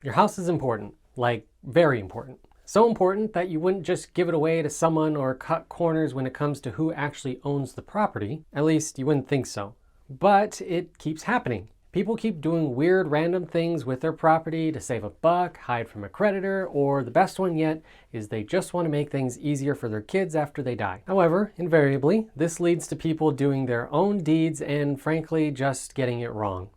Your house is important, like very important. So important that you wouldn't just give it away to someone or cut corners when it comes to who actually owns the property. At least you wouldn't think so. But it keeps happening. People keep doing weird random things with their property to save a buck, hide from a creditor, or the best one yet is they just want to make things easier for their kids after they die. However, invariably, this leads to people doing their own deeds and frankly just getting it wrong.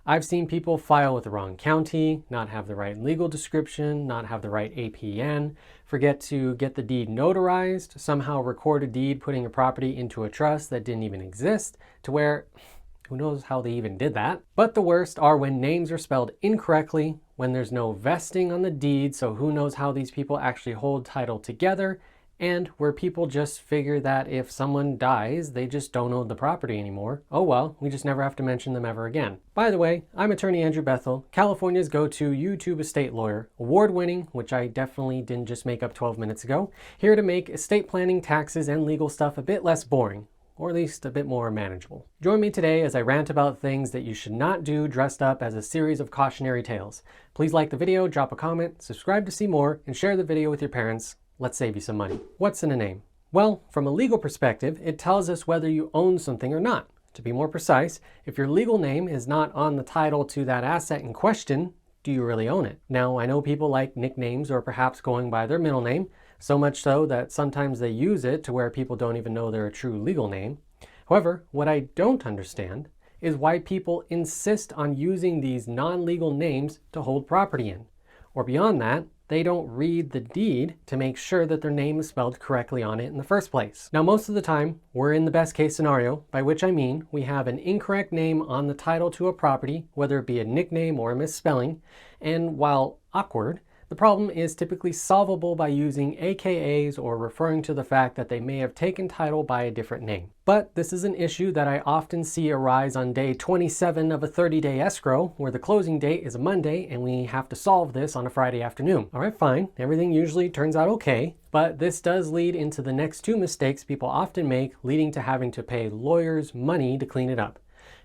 I've seen people file with the wrong county, not have the right legal description, not have the right APN, forget to get the deed notarized, somehow record a deed putting a property into a trust that didn't even exist, to where who knows how they even did that. But the worst are when names are spelled incorrectly, when there's no vesting on the deed, so who knows how these people actually hold title together, and where people just figure that if someone dies, they just don't own the property anymore. Oh well, we just never have to mention them ever again. By the way, I'm attorney Andrew Bethel, California's go-to YouTube estate lawyer, award-winning, which I definitely didn't just make up 12 minutes ago, here to make estate planning, taxes, and legal stuff a bit less boring, or at least a bit more manageable. Join me today as I rant about things that you should not do dressed up as a series of cautionary tales. Please like the video, drop a comment, subscribe to see more, and share the video with your parents. Let's save you some money. What's in a name? Well, from a legal perspective, it tells us whether you own something or not. To be more precise, if your legal name is not on the title to that asset in question, do you really own it? Now, I know people like nicknames or perhaps going by their middle name, so much so that sometimes they use it to where people don't even know their true legal name. However, what I don't understand is why people insist on using these non-legal names to hold property in. Or beyond that, they don't read the deed to make sure that their name is spelled correctly on it in the first place. Now, most of the time, we're in the best case scenario, by which I mean we have an incorrect name on the title to a property, whether it be a nickname or a misspelling, and while awkward, the problem is typically solvable by using AKAs or referring to the fact that they may have taken title by a different name. But this is an issue that I often see arise on day 27 of a 30-day escrow, where the closing date is a Monday and we have to solve this on a Friday afternoon. All right, fine, everything usually turns out okay, but this does lead into the next two mistakes people often make, leading to having to pay lawyers money to clean it up.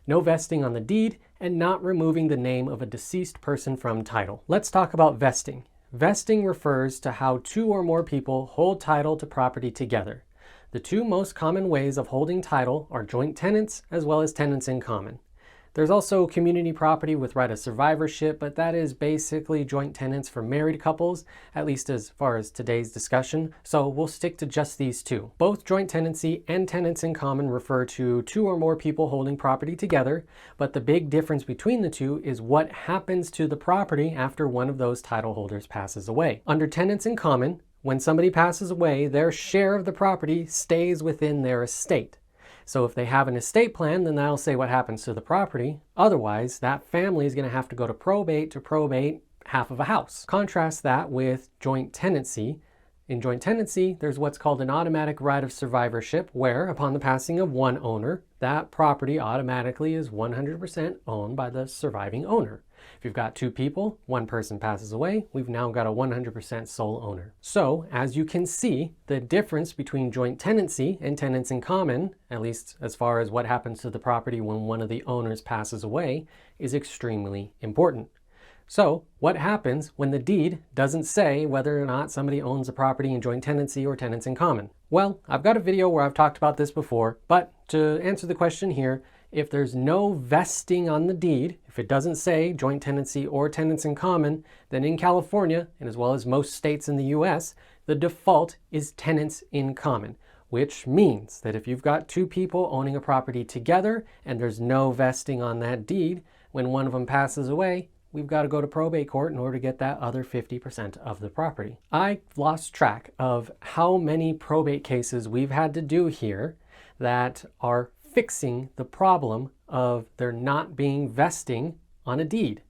No vesting on the deed, and not removing the name of a deceased person from title. Let's talk about vesting. Vesting refers to how two or more people hold title to property together. The two most common ways of holding title are joint tenants as well as tenants in common. There's also community property with right of survivorship, but that is basically joint tenants for married couples, at least as far as today's discussion, so we'll stick to just these two. Both joint tenancy and tenants in common refer to two or more people holding property together, but the big difference between the two is what happens to the property after one of those title holders passes away. Under tenants in common, when somebody passes away, their share of the property stays within their estate. So if they have an estate plan, then that'll say what happens to the property. Otherwise, that family is going to have to go to probate half of a house. Contrast that with joint tenancy. In joint tenancy, there's what's called an automatic right of survivorship, where upon the passing of one owner, that property automatically is 100% owned by the surviving owner. If you've got two people, one person passes away, we've now got a 100% sole owner. So, as you can see, the difference between joint tenancy and tenants in common, at least as far as what happens to the property when one of the owners passes away, is extremely important. So, what happens when the deed doesn't say whether or not somebody owns a property in joint tenancy or tenants in common? Well, I've got a video where I've talked about this before, but to answer the question here, if there's no vesting on the deed, if it doesn't say joint tenancy or tenants in common, then in California, and as well as most states in the US, the default is tenants in common, which means that if you've got two people owning a property together and there's no vesting on that deed, when one of them passes away, we've got to go to probate court in order to get that other 50% of the property. I lost track of how many probate cases we've had to do here that are fixing the problem of there not being vesting on a deed.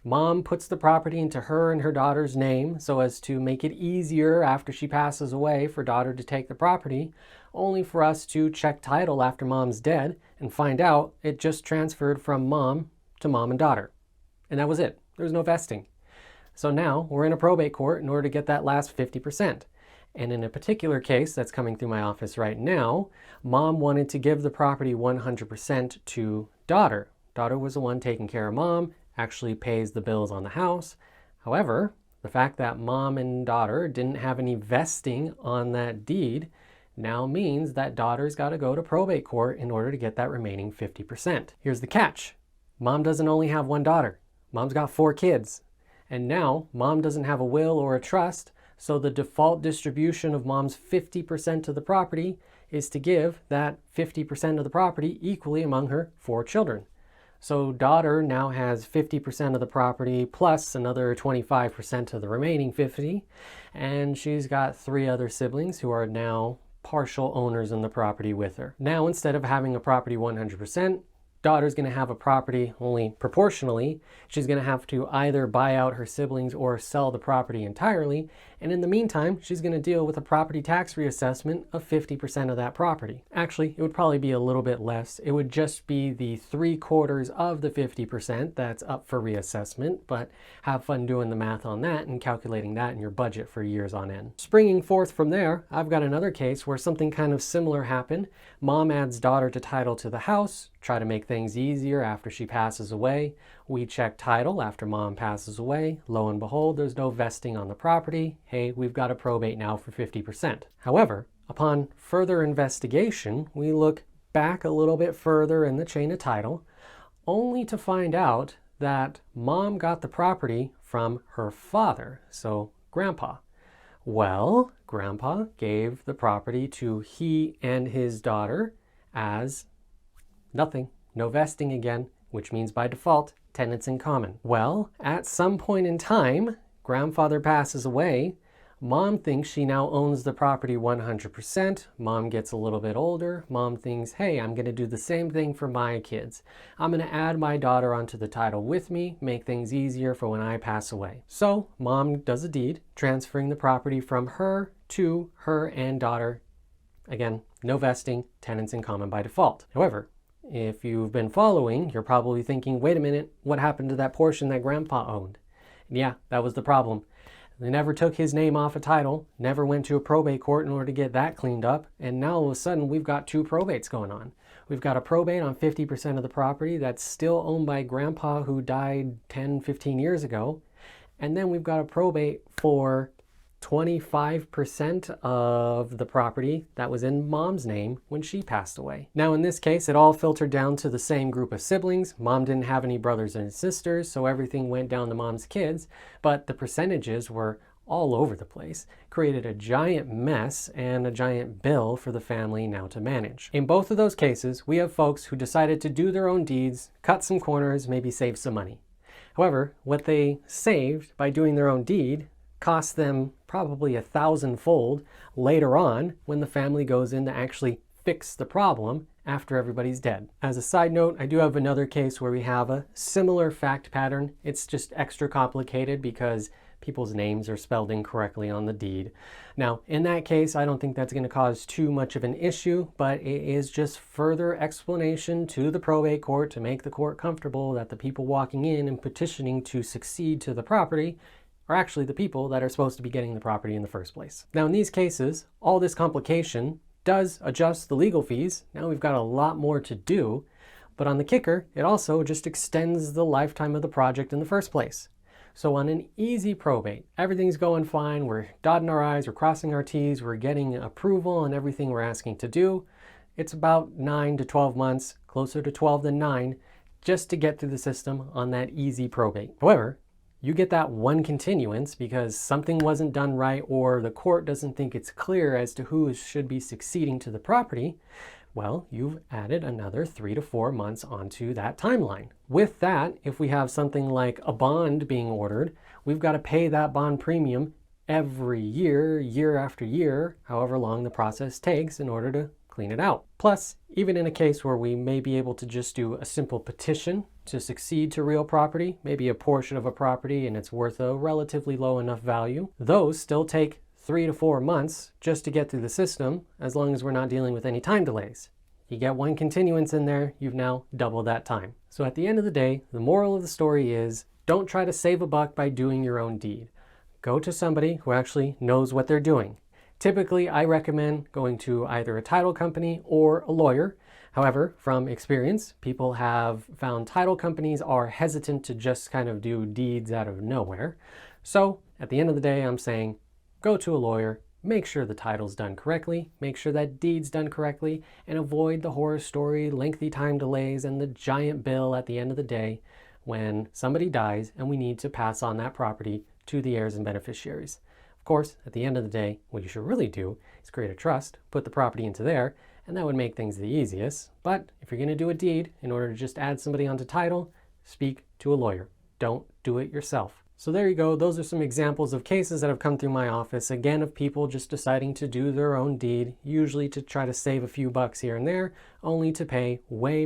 Mom puts the property into her and her daughter's name so as to make it easier after she passes away for daughter to take the property, only for us to check title after mom's dead and find out it just transferred from mom to mom and daughter. And that was it. There was no vesting. So now we're in a probate court in order to get that last 50%. And in a particular case that's coming through my office right now, mom wanted to give the property 100% to daughter. Daughter was the one taking care of mom, actually pays the bills on the house. However, the fact that mom and daughter didn't have any vesting on that deed now means that daughter's got to go to probate court in order to get that remaining 50%. Here's the catch. Mom doesn't only have one daughter. Mom's got 4 kids. And now mom doesn't have a will or a trust, so the default distribution of mom's 50% of the property is to give that 50% of the property equally among her 4 children. So daughter now has 50% of the property plus another 25% of the remaining 50, and she's got 3 other siblings who are now partial owners in the property with her. Now, instead of having a property 100%, daughter's going to have a property only proportionally. She's going to have to either buy out her siblings or sell the property entirely. And in the meantime, she's going to deal with a property tax reassessment of 50% of that property. Actually, it would probably be a little bit less. It would just be the 3/4 of the 50% that's up for reassessment, but have fun doing the math on that and calculating that in your budget for years on end. Springing forth from there, I've got another case where something kind of similar happened. Mom adds daughter to title to the house, try to make things easier after she passes away. We check title after mom passes away. Lo and behold, there's no vesting on the property. Hey, we've got a probate now for 50%. However, upon further investigation, we look back a little bit further in the chain of title, only to find out that mom got the property from her father, so grandpa. Well, grandpa gave the property to he and his daughter as nothing, no vesting again, which means by default, tenants in common. Well, at some point in time, grandfather passes away. Mom thinks she now owns the property 100%. Mom gets a little bit older. Mom thinks, hey, I'm going to do the same thing for my kids. I'm going to add my daughter onto the title with me, make things easier for when I pass away. So mom does a deed, transferring the property from her to her and daughter. Again, no vesting, tenants in common by default. However, if you've been following, you're probably thinking, wait a minute, what happened to that portion that grandpa owned? And yeah, that was the problem. They never took his name off a title, never went to a probate court in order to get that cleaned up, and now all of a sudden we've got 2 probates going on. We've got a probate on 50% of the property that's still owned by grandpa who died 10, 15 years ago, and then we've got a probate for 25% of the property that was in mom's name when she passed away. Now in this case, it all filtered down to the same group of siblings. Mom didn't have any brothers and sisters, so everything went down to mom's kids, but the percentages were all over the place, created a giant mess and a giant bill for the family now to manage. In both of those cases, we have folks who decided to do their own deeds, cut some corners, maybe save some money. However, what they saved by doing their own deed cost them probably 1,000-fold later on when the family goes in to actually fix the problem after everybody's dead. As a side note, I do have another case where we have a similar fact pattern. It's just extra complicated because people's names are spelled incorrectly on the deed. Now, in that case, I don't think that's going to cause too much of an issue, but it is just further explanation to the probate court to make the court comfortable that the people walking in and petitioning to succeed to the property are actually the people that are supposed to be getting the property in the first place. Now in these cases, all this complication does adjust the legal fees. Now we've got a lot more to do, but on the kicker, it also just extends the lifetime of the project in the first place. So on an easy probate, everything's going fine, we're dotting our I's, we're crossing our T's, we're getting approval on everything we're asking to do. It's about 9 to 12 months, closer to 12 than 9, just to get through the system on that easy probate. However, you get that one continuance because something wasn't done right or the court doesn't think it's clear as to who should be succeeding to the property. Well, you've added another 3 to 4 months onto that timeline. With that, if we have something like a bond being ordered, we've got to pay that bond premium every year, year after year, however long the process takes in order to clean it out. Plus, even in a case where we may be able to just do a simple petition to succeed to real property, maybe a portion of a property and it's worth a relatively low enough value, those still take 3 to 4 months just to get through the system, as long as we're not dealing with any time delays. You get one continuance in there, you've now doubled that time. So at the end of the day, the moral of the story is, don't try to save a buck by doing your own deed. Go to somebody who actually knows what they're doing. Typically, I recommend going to either a title company or a lawyer. However, from experience, people have found title companies are hesitant to just kind of do deeds out of nowhere. So at the end of the day, I'm saying go to a lawyer, make sure the title's done correctly, make sure that deed's done correctly, and avoid the horror story, lengthy time delays, and the giant bill at the end of the day when somebody dies and we need to pass on that property to the heirs and beneficiaries. Of course, at the end of the day, what you should really do is create a trust, put the property into there, and that would make things the easiest. But if you're going to do a deed, in order to just add somebody onto title, speak to a lawyer. Don't do it yourself. So there you go. Those are some examples of cases that have come through my office, again, of people just deciding to do their own deed, usually to try to save a few bucks here and there, only to pay way more